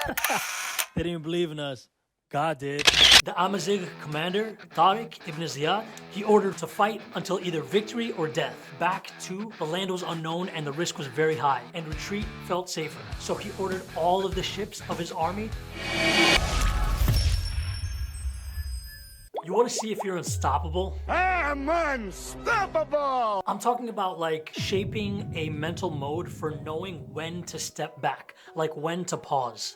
They didn't even believe in us. God did. The Amazigh commander, Tariq ibn Ziyad, he ordered to fight until either victory or death. Back to the land was unknown and the risk was very high, and retreat felt safer. So he ordered all of the ships of his army. You want to see if you're unstoppable? I'm unstoppable! I'm talking about like shaping a mental mode for knowing when to step back, like when to pause.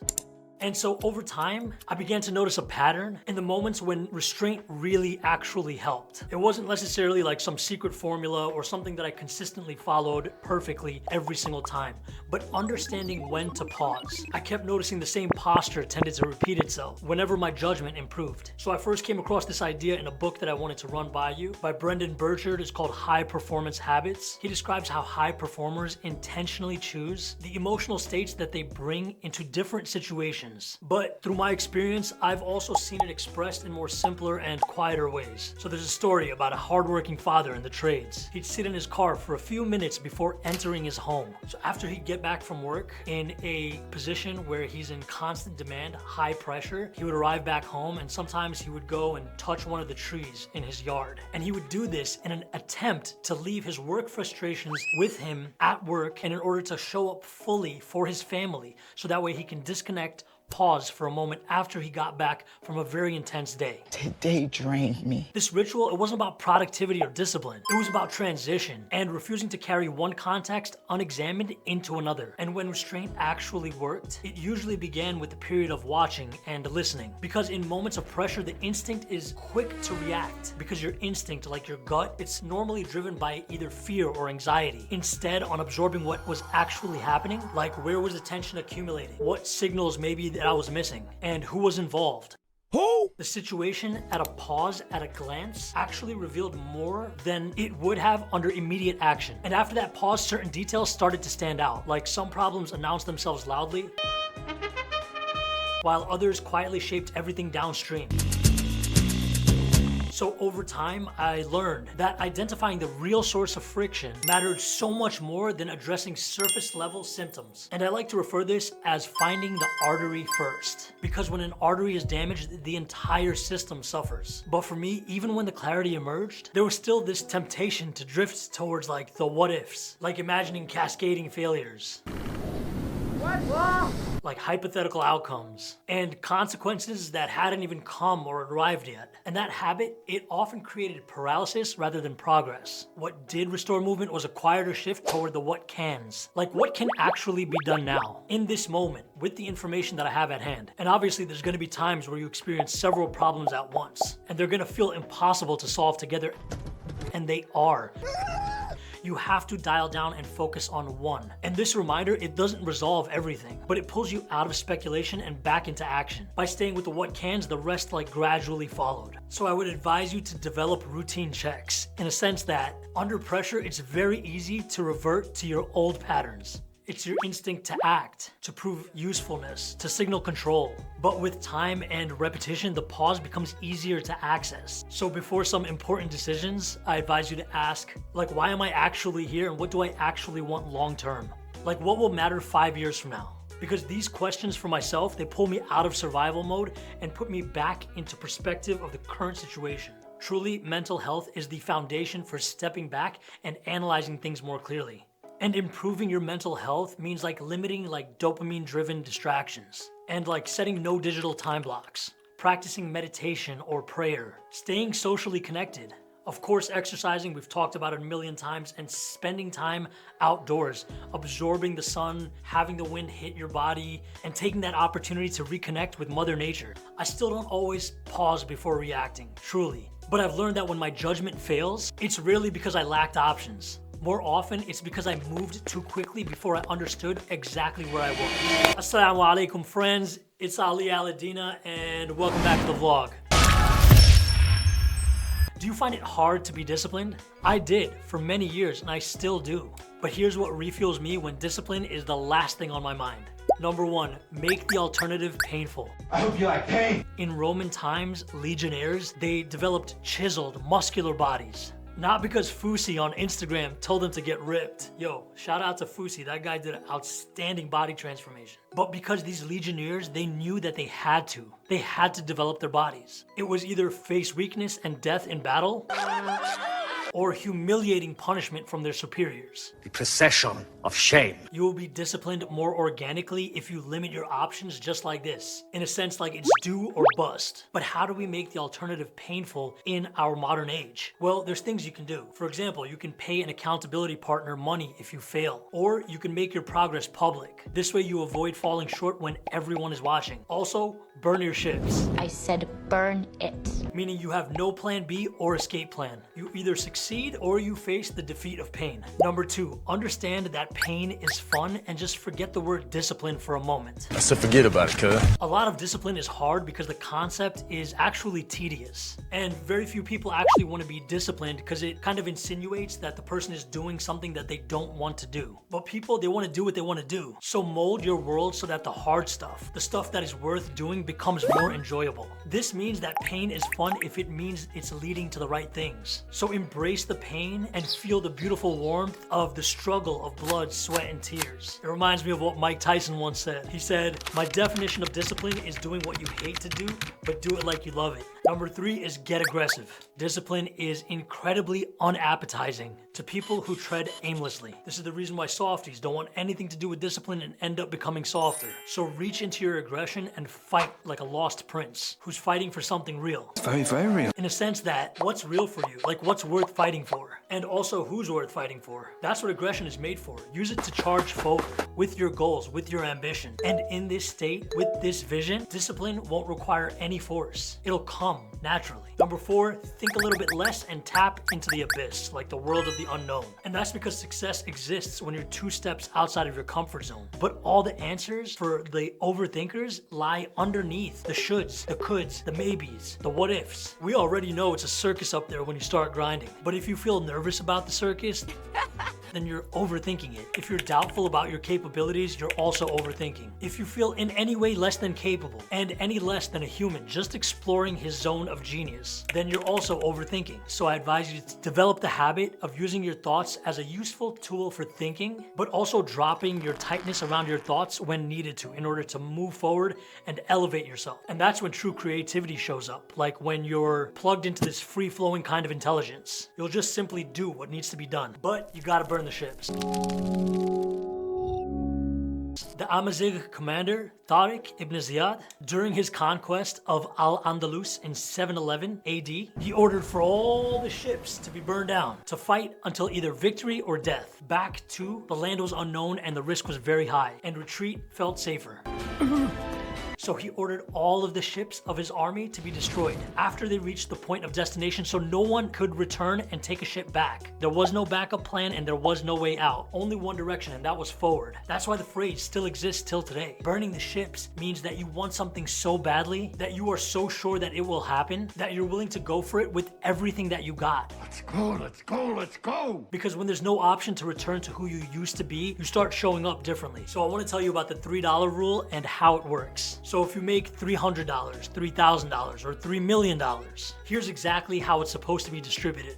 And so over time, I began to notice a pattern in the moments when restraint really actually helped. It wasn't necessarily like some secret formula or something that I consistently followed perfectly every single time, but understanding when to pause. I kept noticing the same posture tended to repeat itself whenever my judgment improved. So I first came across this idea in a book that I wanted to run by you by Brendan Burchard. It's called High Performance Habits. He describes how high performers intentionally choose the emotional states that they bring into different situations. But through my experience, I've also seen it expressed in more simpler and quieter ways. So there's a story about a hardworking father in the trades. He'd sit in his car for a few minutes before entering his home. So after he'd get back from work in a position where he's in constant demand, high pressure, he would arrive back home and sometimes he would go and touch one of the trees in his yard. And he would do this in an attempt to leave his work frustrations with him at work and in order to show up fully for his family so that way he can disconnect, pause for a moment after he got back from a very intense day. Today drained me. This ritual, it wasn't about productivity or discipline. It was about transition and refusing to carry one context unexamined into another. And when restraint actually worked, it usually began with a period of watching and listening. Because in moments of pressure, the instinct is quick to react. Because your instinct, like your gut, it's normally driven by either fear or anxiety. Instead, on absorbing what was actually happening, like where was the tension accumulating? What signals maybe that I was missing, and who was involved. Who? The situation at a pause, at a glance, actually revealed more than it would have under immediate action. And after that pause, certain details started to stand out, like some problems announced themselves loudly, while others quietly shaped everything downstream. So over time, I learned that identifying the real source of friction mattered so much more than addressing surface level symptoms. And I like to refer this as finding the artery first. Because when an artery is damaged, the entire system suffers. But for me, even when the clarity emerged, there was still this temptation to drift towards like the what ifs, like imagining cascading failures. Like hypothetical outcomes and consequences that hadn't even come or arrived yet. And that habit, it often created paralysis rather than progress. What did restore movement was a quieter shift toward the what cans. Like what can actually be done now, in this moment, with the information that I have at hand. And obviously there's gonna be times where you experience several problems at once, and they're gonna feel impossible to solve together, and they are. You have to dial down and focus on one. And this reminder, it doesn't resolve everything, but it pulls you out of speculation and back into action. By staying with the what cans, the rest like gradually followed. So I would advise you to develop routine checks in a sense that under pressure, it's very easy to revert to your old patterns. It's your instinct to act, to prove usefulness, to signal control. But with time and repetition, the pause becomes easier to access. So before some important decisions, I advise you to ask, like, why am I actually here and what do I actually want long term? Like, what will matter 5 years from now? Because these questions for myself, they pull me out of survival mode and put me back into perspective of the current situation. Truly, mental health is the foundation for stepping back and analyzing things more clearly. And improving your mental health means like limiting like dopamine-driven distractions and like setting no digital time blocks, practicing meditation or prayer, staying socially connected. Of course, exercising, we've talked about it a million times, and spending time outdoors, absorbing the sun, having the wind hit your body, and taking that opportunity to reconnect with Mother Nature. I still don't always pause before reacting, truly. But I've learned that when my judgment fails, it's rarely because I lacked options. More often, it's because I moved too quickly before I understood exactly where I was. Assalamu alaikum, friends. It's Ali Aladina, and welcome back to the vlog. Do you find it hard to be disciplined? I did for many years, and I still do. But here's what refuels me when discipline is the last thing on my mind. Number one, make the alternative painful. I hope you like pain. In Roman times, legionnaires, they developed chiseled, muscular bodies. Not because Fusi on Instagram told them to get ripped. Yo, shout out to Fusi, that guy did an outstanding body transformation. But because these legionnaires, they knew that they had to. They had to develop their bodies. It was either face weakness and death in battle, or humiliating punishment from their superiors. The procession of shame. You will be disciplined more organically if you limit your options just like this. In a sense, like it's do or bust. But how do we make the alternative painful in our modern age? Well, there's things you can do. For example, you can pay an accountability partner money if you fail, or you can make your progress public. This way you avoid falling short when everyone is watching. Also, burn your ships. I said burn it. Meaning you have no plan B or escape plan. You either succeed or you face the defeat of pain. Number 2, understand that pain is fun and just forget the word discipline for a moment. I said forget about it, cuz. A lot of discipline is hard because the concept is actually tedious. And very few people actually want to be disciplined because it kind of insinuates that the person is doing something that they don't want to do. But people, they want to do what they want to do. So mold your world so that the hard stuff, the stuff that is worth doing, becomes more enjoyable. This means that pain is fun if it means it's leading to the right things. So embrace the pain and feel the beautiful warmth of the struggle of blood, sweat, and tears. It reminds me of what Mike Tyson once said. He said, "My definition of discipline is doing what you hate to do, but do it like you love it." Number 3 is get aggressive. Discipline is incredibly unappetizing to people who tread aimlessly. This is the reason why softies don't want anything to do with discipline and end up becoming softer. So reach into your aggression and fight like a lost prince who's fighting for something real. Very, very real. In a sense that what's real for you, like what's worth fighting for, and also who's worth fighting for. That's what aggression is made for. Use it to charge forward with your goals, with your ambition. And in this state, with this vision, discipline won't require any force. It'll come naturally. Number 4, think a little bit less and tap into the abyss, like the world of the unknown. And that's because success exists when you're 2 steps outside of your comfort zone. But all the answers for the overthinkers lie underneath the shoulds, the coulds, the maybes, the what ifs. We already know it's a circus up there when you start grinding. But if you feel nervous about the circus, then you're overthinking it. If you're doubtful about your capabilities, you're also overthinking. If you feel in any way less than capable and any less than a human just exploring his zone of genius, then you're also overthinking. So I advise you to develop the habit of using your thoughts as a useful tool for thinking, but also dropping your tightness around your thoughts when needed to in order to move forward and elevate yourself. And that's when true creativity shows up, like when you're plugged into this free-flowing kind of intelligence. You'll just simply do what needs to be done, but you gotta burn the ships. The Amazigh commander, Tariq ibn Ziyad, during his conquest of Al-Andalus in 711 AD, he ordered for all the ships to be burned down, to fight until either victory or death. Back to the land was unknown and the risk was very high, and retreat felt safer. So he ordered all of the ships of his army to be destroyed after they reached the point of destination, so no one could return and take a ship back. There was no backup plan and there was no way out. Only one direction, and that was forward. That's why the phrase still exists till today. Burning the ships means that you want something so badly, that you are so sure that it will happen, that you're willing to go for it with everything that you got. Let's go, let's go, let's go. Because when there's no option to return to who you used to be, you start showing up differently. So I want to tell you about the $3 rule and how it works. So if you make $300, $3,000, or $3 million, here's exactly how it's supposed to be distributed.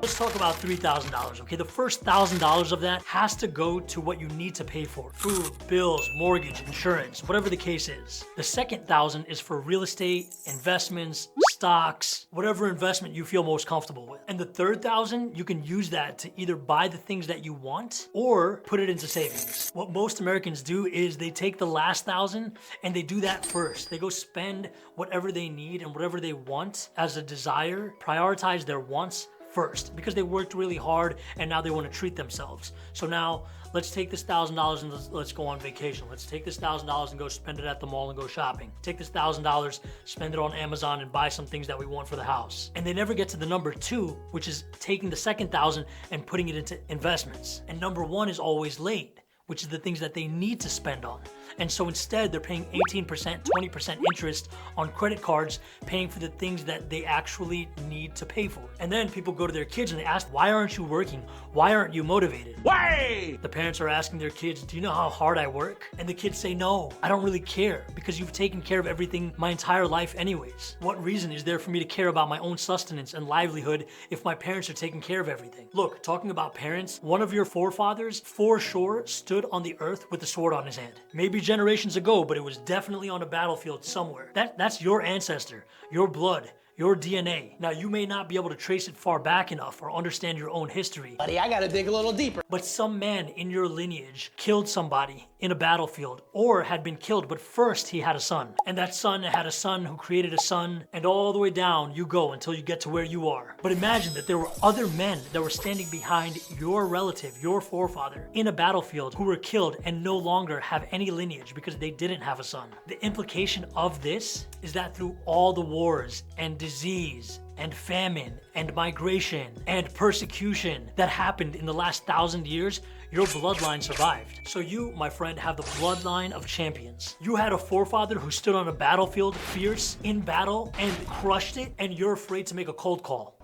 Let's talk about $3,000, okay? The first $1,000 of that has to go to what you need to pay for. Food, bills, mortgage, insurance, whatever the case is. The second 1,000 is for real estate, investments, stocks, whatever investment you feel most comfortable with. And the third 1,000, you can use that to either buy the things that you want or put it into savings. What most Americans do is they take the last 1,000 and they do that first. They go spend whatever they need and whatever they want as a desire, prioritize their wants first because they worked really hard and now they want to treat themselves. So now let's take this $1,000 and let's go on vacation. Let's take this $1,000 and go spend it at the mall and go shopping. Take this $1,000, spend it on Amazon and buy some things that we want for the house. And they never get to the number 2, which is taking the second 1,000 and putting it into investments. And number 1 is always late, which is the things that they need to spend on. And so instead, they're paying 18%, 20% interest on credit cards, paying for the things that they actually need to pay for. And then people go to their kids and they ask, why aren't you working? Why aren't you motivated? Why? The parents are asking their kids, do you know how hard I work? And the kids say, no, I don't really care, because you've taken care of everything my entire life anyways. What reason is there for me to care about my own sustenance and livelihood if my parents are taking care of everything? Look, talking about parents, one of your forefathers for sure stood on the earth with a sword on his hand. Maybe generations ago, but it was definitely on a battlefield somewhere. That's your ancestor, your blood, your DNA. Now, you may not be able to trace it far back enough or understand your own history. Buddy, I gotta dig a little deeper. But some man in your lineage killed somebody in a battlefield, or had been killed, but first he had a son. And that son had a son who created a son, and all the way down you go until you get to where you are. But imagine that there were other men that were standing behind your relative, your forefather, in a battlefield who were killed and no longer have any lineage because they didn't have a son. The implication of this is that through all the wars and disease and famine and migration and persecution that happened in the last 1,000 years, your bloodline survived. So you, my friend, have the bloodline of champions. You had a forefather who stood on a battlefield, fierce, in battle, and crushed it, and you're afraid to make a cold call.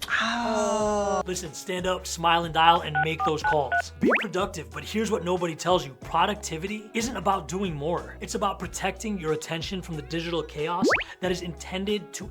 Listen, stand up, smile and dial, and make those calls. Be productive, but here's what nobody tells you. Productivity isn't about doing more. It's about protecting your attention from the digital chaos that is intended to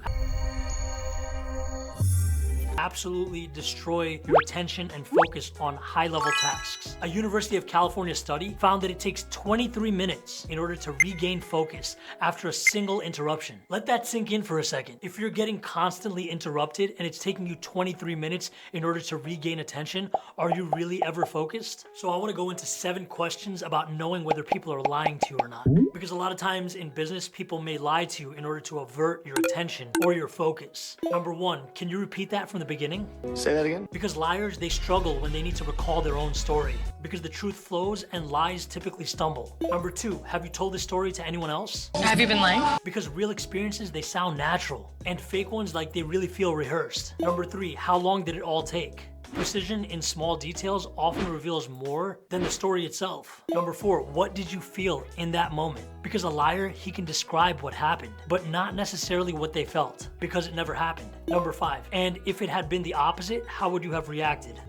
absolutely destroy your attention and focus on high-level tasks. A University of California study found that it takes 23 minutes in order to regain focus after a single interruption. Let that sink in for a second. If you're getting constantly interrupted and it's taking you 23 minutes in order to regain attention, are you really ever focused? So I want to go into 7 questions about knowing whether people are lying to you or not. Because a lot of times in business, people may lie to you in order to avert your attention or your focus. Number 1, can you repeat that from the beginning? Say that again? Because liars, they struggle when they need to recall their own story. Because the truth flows and lies typically stumble. Number 2, have you told this story to anyone else? Have you been lying? Because real experiences, they sound natural. And fake ones, like they really feel rehearsed. Number 3, how long did it all take? Precision in small details often reveals more than the story itself. Number 4, what did you feel in that moment? Because a liar, he can describe what happened, but not necessarily what they felt, because it never happened. Number 5, and if it had been the opposite, how would you have reacted?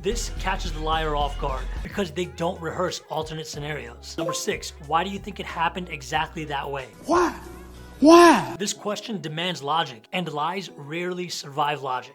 This catches the liar off guard because they don't rehearse alternate scenarios. Number 6, why do you think it happened exactly that way? Why? Why? This question demands logic, and lies rarely survive logic.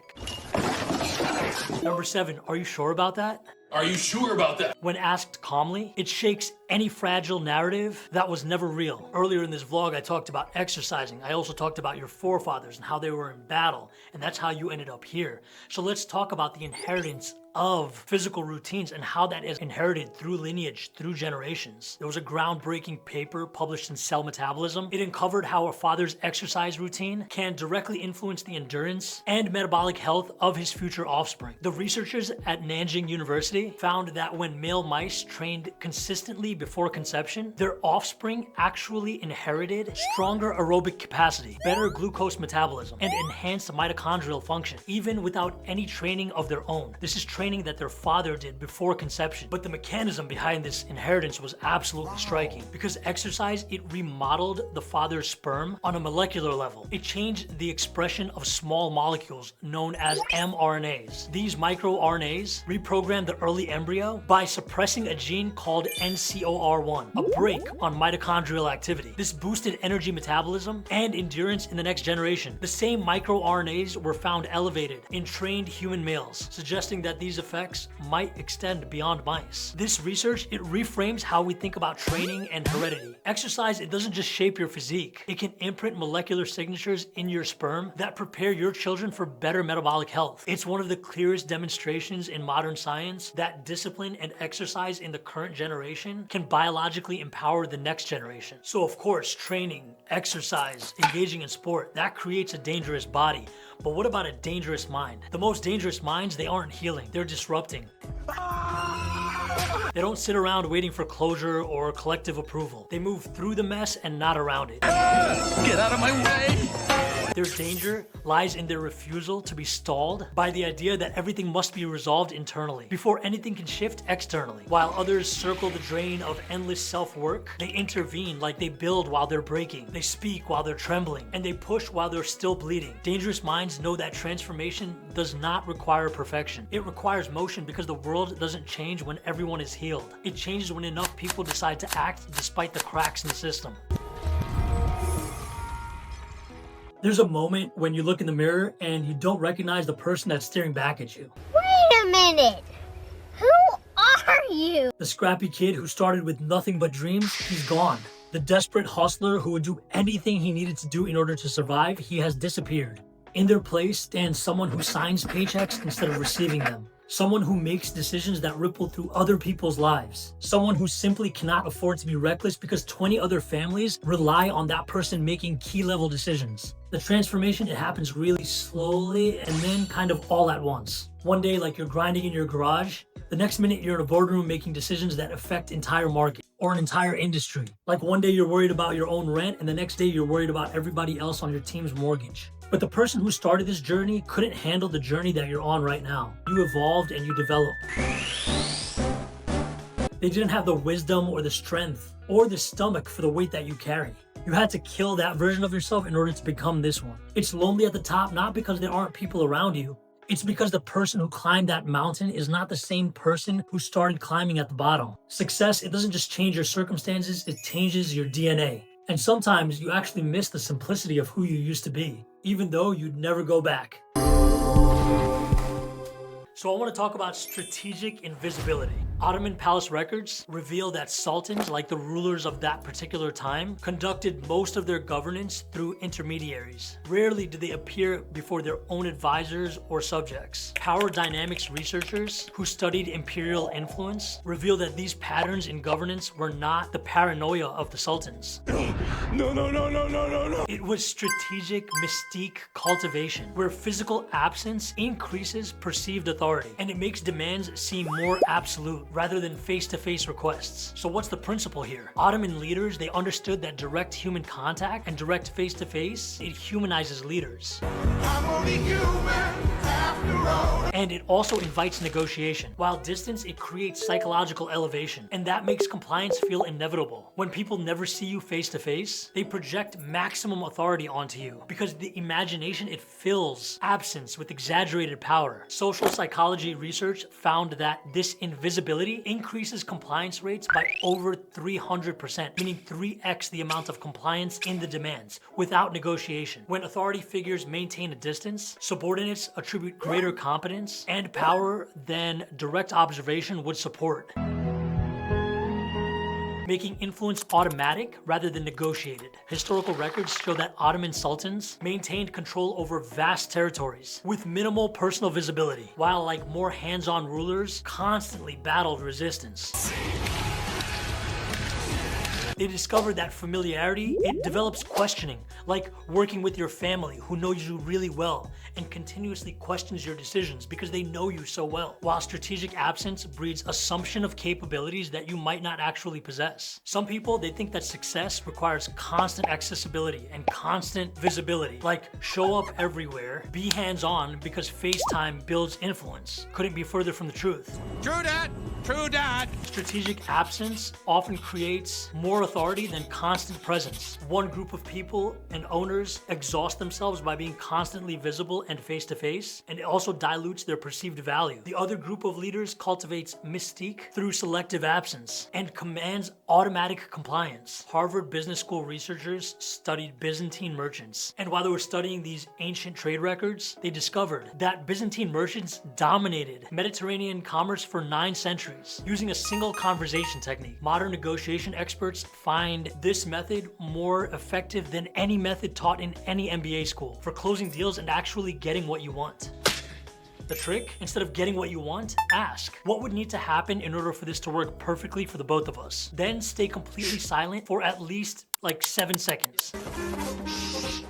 Number 7, are you sure about that? Are you sure about that? When asked calmly, it shakes any fragile narrative that was never real. Earlier in this vlog, I talked about exercising. I also talked about your forefathers and how they were in battle, and that's how you ended up here. So let's talk about the inheritance of physical routines and how that is inherited through lineage, through generations. There was a groundbreaking paper published in Cell Metabolism. It uncovered how a father's exercise routine can directly influence the endurance and metabolic health of his future offspring. The researchers at Nanjing University found that when male mice trained consistently before conception, their offspring actually inherited stronger aerobic capacity, better glucose metabolism, and enhanced mitochondrial function, even without any training of their own. This is training that their father did before conception. But the mechanism behind this inheritance was absolutely striking. Because exercise, it remodeled the father's sperm on a molecular level. It changed the expression of small molecules known as mRNAs. These microRNAs reprogrammed the early embryo by suppressing a gene called NCOR1, a brake on mitochondrial activity. This boosted energy metabolism and endurance in the next generation. The same microRNAs were found elevated in trained human males, suggesting that these effects might extend beyond mice. This research, it reframes how we think about training and heredity. Exercise, it doesn't just shape your physique. It can imprint molecular signatures in your sperm that prepare your children for better metabolic health. It's one of the clearest demonstrations in modern science that discipline and exercise in the current generation can biologically empower the next generation. So of course, training, exercise, engaging in sport, that creates a dangerous body. But what about a dangerous mind? The most dangerous minds, they aren't healing, they're disrupting. They don't sit around waiting for closure or collective approval. They move through the mess and not around it. Get out of my way! Their danger lies in their refusal to be stalled by the idea that everything must be resolved internally before anything can shift externally. While others circle the drain of endless self-work, they intervene like they build while they're breaking, they speak while they're trembling, and they push while they're still bleeding. Dangerous minds know that transformation does not require perfection. It requires motion because the world doesn't change when everyone is healed. It changes when enough people decide to act despite the cracks in the system. There's a moment when you look in the mirror and you don't recognize the person that's staring back at you. Wait a minute! Who are you? The scrappy kid who started with nothing but dreams, he's gone. The desperate hustler who would do anything he needed to do in order to survive, he has disappeared. In their place stands someone who signs paychecks instead of receiving them. Someone who makes decisions that ripple through other people's lives. Someone who simply cannot afford to be reckless because 20 other families rely on that person making key level decisions. The transformation, it happens really slowly and then kind of all at once. One day, like you're grinding in your garage, the next minute you're in a boardroom making decisions that affect entire market or an entire industry. Like one day you're worried about your own rent and the next day you're worried about everybody else on your team's mortgage. But the person who started this journey couldn't handle the journey that you're on right now. You evolved and you developed. They didn't have the wisdom or the strength or the stomach for the weight that you carry. You had to kill that version of yourself in order to become this one. It's lonely at the top, not because there aren't people around you. It's because the person who climbed that mountain is not the same person who started climbing at the bottom. Success, it doesn't just change your circumstances, it changes your DNA. And sometimes you actually miss the simplicity of who you used to be, even though you'd never go back. So I want to talk about strategic invisibility. Ottoman palace records reveal that sultans, like the rulers of that particular time, conducted most of their governance through intermediaries. Rarely did they appear before their own advisors or subjects. Power dynamics researchers who studied imperial influence reveal that these patterns in governance were not the paranoia of the sultans. No. It was strategic mystique cultivation, where physical absence increases perceived authority, and it makes demands seem more absolute rather than face-to-face requests. So what's the principle here? Ottoman leaders, they understood that direct human contact and direct face-to-face, it humanizes leaders. I'm only human after all. And it also invites negotiation. While distance, it creates psychological elevation, and that makes compliance feel inevitable. When people never see you face-to-face, they project maximum authority onto you because the imagination, it fills absence with exaggerated power. Social psychology research found that this invisibility increases compliance rates by over 300%, meaning 3x the amount of compliance in the demands without negotiation. When authority figures maintain a distance, subordinates attribute greater competence and power than direct observation would support, making influence automatic rather than negotiated. Historical records show that Ottoman sultans maintained control over vast territories with minimal personal visibility, while like more hands-on rulers constantly battled resistance. They discovered that familiarity, it develops questioning, like working with your family who knows you really well and continuously questions your decisions because they know you so well. While strategic absence breeds assumption of capabilities that you might not actually possess. Some people, they think that success requires constant accessibility and constant visibility, like show up everywhere, be hands-on because FaceTime builds influence. Couldn't be further from the truth. True that. True that. Strategic absence often creates more authority than constant presence. One group of people and owners exhaust themselves by being constantly visible and face-to-face, and it also dilutes their perceived value. The other group of leaders cultivates mystique through selective absence and commands automatic compliance. Harvard Business School researchers studied Byzantine merchants, and while they were studying these ancient trade records, they discovered that Byzantine merchants dominated Mediterranean commerce for 9 centuries using a single conversation technique. Modern negotiation experts find this method more effective than any method taught in any MBA school for closing deals and actually getting what you want. The trick, instead of getting what you want, ask, what would need to happen in order for this to work perfectly for the both of us? Then stay completely silent for at least like 7 seconds.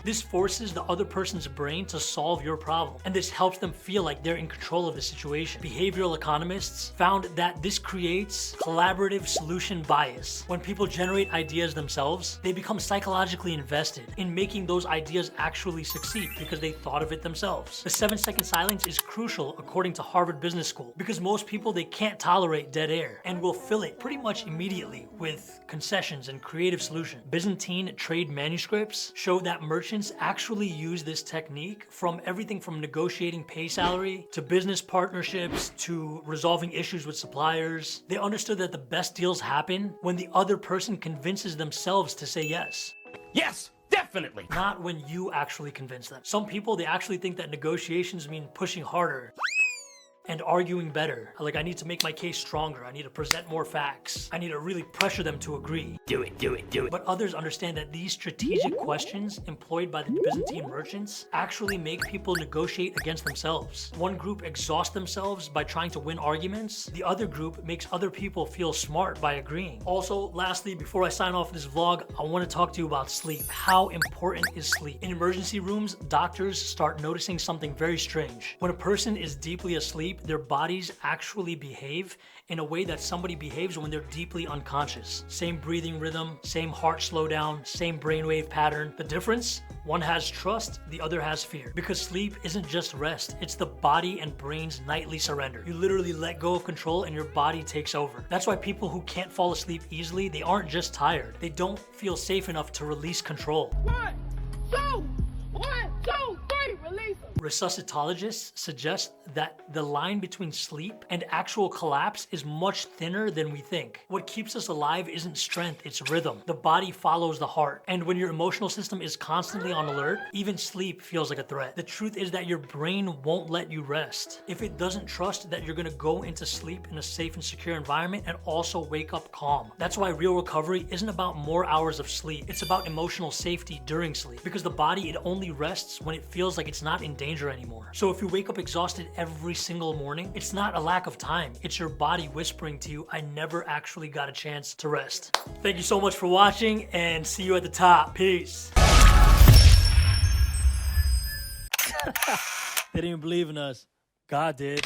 This forces the other person's brain to solve your problem, and this helps them feel like they're in control of the situation. Behavioral economists found that this creates collaborative solution bias. When people generate ideas themselves, they become psychologically invested in making those ideas actually succeed because they thought of it themselves. The 7-second silence is crucial according to Harvard Business School because most people, they can't tolerate dead air and will fill it pretty much immediately with concessions and creative solutions. Byzantine trade manuscripts show that merchants actually use this technique from everything from negotiating pay salary to business partnerships to resolving issues with suppliers. They understood that the best deals happen when the other person convinces themselves to say yes. Yes, definitely. Not when you actually convince them. Some people, they actually think that negotiations mean pushing harder and arguing better. Like, I need to make my case stronger. I need to present more facts. I need to really pressure them to agree. Do it, do it, do it. But others understand that these strategic questions employed by the Byzantine merchants actually make people negotiate against themselves. One group exhausts themselves by trying to win arguments. The other group makes other people feel smart by agreeing. Also, lastly, before I sign off this vlog, I want to talk to you about sleep. How important is sleep? In emergency rooms, doctors start noticing something very strange. When a person is deeply asleep, their bodies actually behave in a way that somebody behaves when they're deeply unconscious. Same breathing rhythm, same heart slowdown, same brainwave pattern. The difference? One has trust, the other has fear. Because sleep isn't just rest, it's the body and brain's nightly surrender. You literally let go of control and your body takes over. That's why people who can't fall asleep easily, they aren't just tired. They don't feel safe enough to release control. 1, 2, 3, release them. Resuscitologists suggest that the line between sleep and actual collapse is much thinner than we think. What keeps us alive isn't strength, it's rhythm. The body follows the heart. And when your emotional system is constantly on alert, even sleep feels like a threat. The truth is that your brain won't let you rest if it doesn't trust that you're gonna go into sleep in a safe and secure environment and also wake up calm. That's why real recovery isn't about more hours of sleep. It's about emotional safety during sleep. Because the body, it only rests when it feels like it's not in danger anymore. So if you wake up exhausted every single morning, it's not a lack of time. It's your body whispering to you, I never actually got a chance to rest. Thank you so much for watching and see you at the top. Peace. They didn't even believe in us. God did.